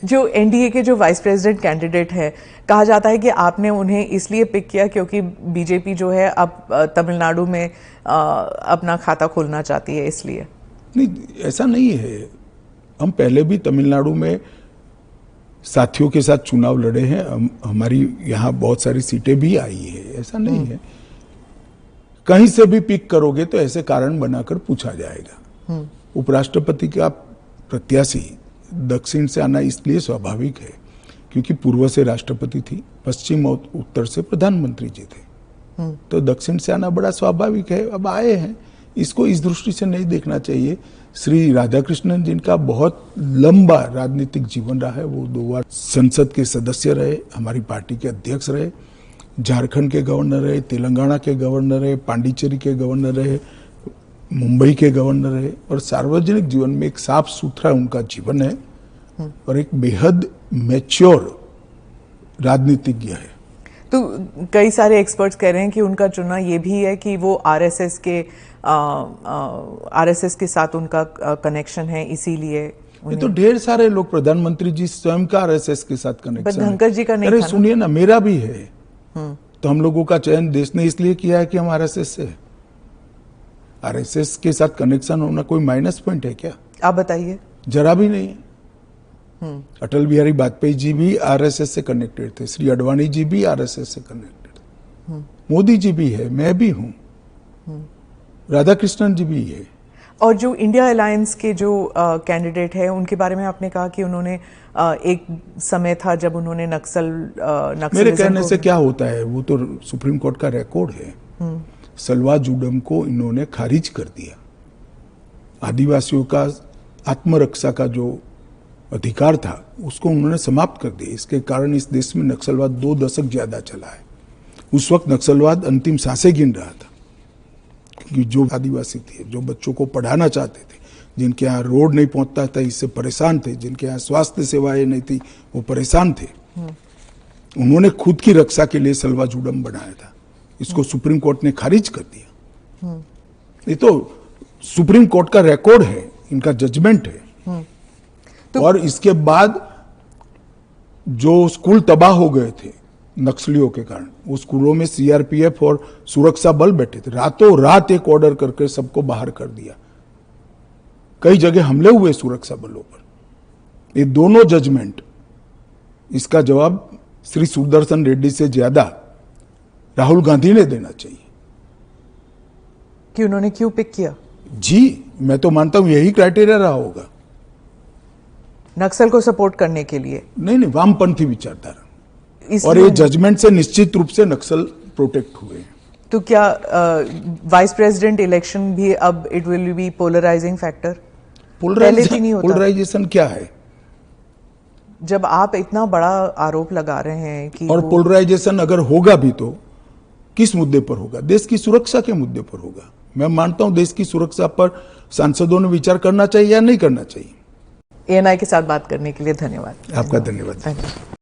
जो एनडीए के जो वाइस प्रेसिडेंट कैंडिडेट है, कहा जाता है कि आपने उन्हें इसलिए पिक किया क्योंकि बीजेपी जो है अब तमिलनाडु में अपना खाता खोलना चाहती है, इसलिए। नहीं, ऐसा नहीं है। हम पहले भी तमिलनाडु में साथियों के साथ चुनाव लड़े हैं। हमारी यहाँ बहुत सारी सीटें भी आई है, ऐसा नहीं है। कहीं से भी पिक करोगे तो ऐसे कारण बनाकर पूछा जाएगा। उपराष्ट्रपति का प्रत्याशी दक्षिण से आना इसलिए स्वाभाविक है क्योंकि पूर्व से राष्ट्रपति थी, पश्चिम और उत्तर से प्रधानमंत्री जी थे, तो दक्षिण से आना बड़ा स्वाभाविक है। अब आए हैं, इसको इस दृष्टि से नहीं देखना चाहिए। श्री राधाकृष्णन जिनका बहुत लंबा राजनीतिक जीवन रहा है, वो 2 बार संसद के सदस्य रहे, हमारी पार्टी के अध्यक्ष रहे, झारखंड के गवर्नर रहे, तेलंगाना के गवर्नर रहे, पांडिचेरी के गवर्नर रहे, मुंबई के गवर्नर रहे, और सार्वजनिक जीवन में एक साफ सुथरा उनका जीवन है और एक बेहद मैच्योर राजनीतिज्ञ है। तो कई सारे एक्सपर्ट्स कह रहे हैं कि उनका चुनाव ये भी है कि वो आरएसएस के साथ उनका कनेक्शन है, इसीलिए। ये तो ढेर सारे लोग, प्रधानमंत्री जी स्वयं का आरएसएस के साथ कनेक्शन है। धनखड़ जी का नहीं। अरे सुनिए ना, मेरा भी है। तो हम लोगों का चयन देश ने इसलिए किया है कि हम आरएसएस से। आरएसएस के साथ कनेक्शन होना कोई माइनस पॉइंट है क्या? आप बताइए। जरा भी नहीं है। अटल बिहारी वाजपेयी जी भी आरएसएस से कनेक्टेड थे, श्री अडवाणी जी भी आरएसएस से कनेक्टेड थे, मोदी जी भी है, मैं भी हूं, राधाकृष्णन जी भी है। और जो इंडिया अलायंस के जो कैंडिडेट है, उनके बारे में आपने कहा कि उन्होंने एक समय था जब उन्होंने नक्सल मेरे कहने से क्या होता है, वो तो सुप्रीम कोर्ट का रिकॉर्ड है। सलवा जुडम को इन्होंने खारिज कर दिया। आदिवासियों का आत्मरक्षा का जो अधिकार था उसको उन्होंने समाप्त कर दिया। इसके कारण इस देश में नक्सलवाद 2 दशक ज्यादा चला है। उस वक्त नक्सलवाद अंतिम सांसें गिन रहा था क्योंकि जो आदिवासी थे, जो बच्चों को पढ़ाना चाहते थे, जिनके यहाँ रोड नहीं पहुंचता था, इससे परेशान थे, जिनके यहाँ स्वास्थ्य सेवाएं नहीं थी, वो परेशान थे। उन्होंने खुद की रक्षा के लिए सलवा जुडम बनाया था। इसको सुप्रीम कोर्ट ने खारिज कर दिया। ये तो सुप्रीम कोर्ट का रिकॉर्ड है, इनका जजमेंट है। और इसके बाद जो स्कूल तबाह हो गए थे नक्सलियों के कारण, वो स्कूलों में सीआरपीएफ और सुरक्षा बल बैठे थे। रातों रात एक ऑर्डर करके सबको बाहर कर दिया। कई जगह हमले हुए सुरक्षा बलों पर। ये दोनों जजमेंट, इसका जवाब श्री सुदर्शन रेड्डी से ज्यादा राहुल गांधी ने देना चाहिए कि उन्होंने क्यों पिक किया। जी, मैं तो मानता हूं यही क्राइटेरिया रहा होगा, नक्सल को सपोर्ट करने के लिए। नहीं, वामपंथी विचारधारा, और ये जजमेंट से निश्चित रूप से नक्सल प्रोटेक्ट हुए। तो क्या वाइस प्रेसिडेंट इलेक्शन भी अब it will be polarising factor? Polarisation क्या है? जब आप इतना बड़ा आरोप लगा रहे हैं कि और पोलराइजेशन अगर होगा भी तो किस मुद्दे पर होगा? देश की सुरक्षा के मुद्दे पर होगा। मैं मानता हूं देश की सुरक्षा पर सांसदों ने विचार करना चाहिए या नहीं करना चाहिए। एएनआई के साथ बात करने के लिए धन्यवाद। आपका धन्यवाद।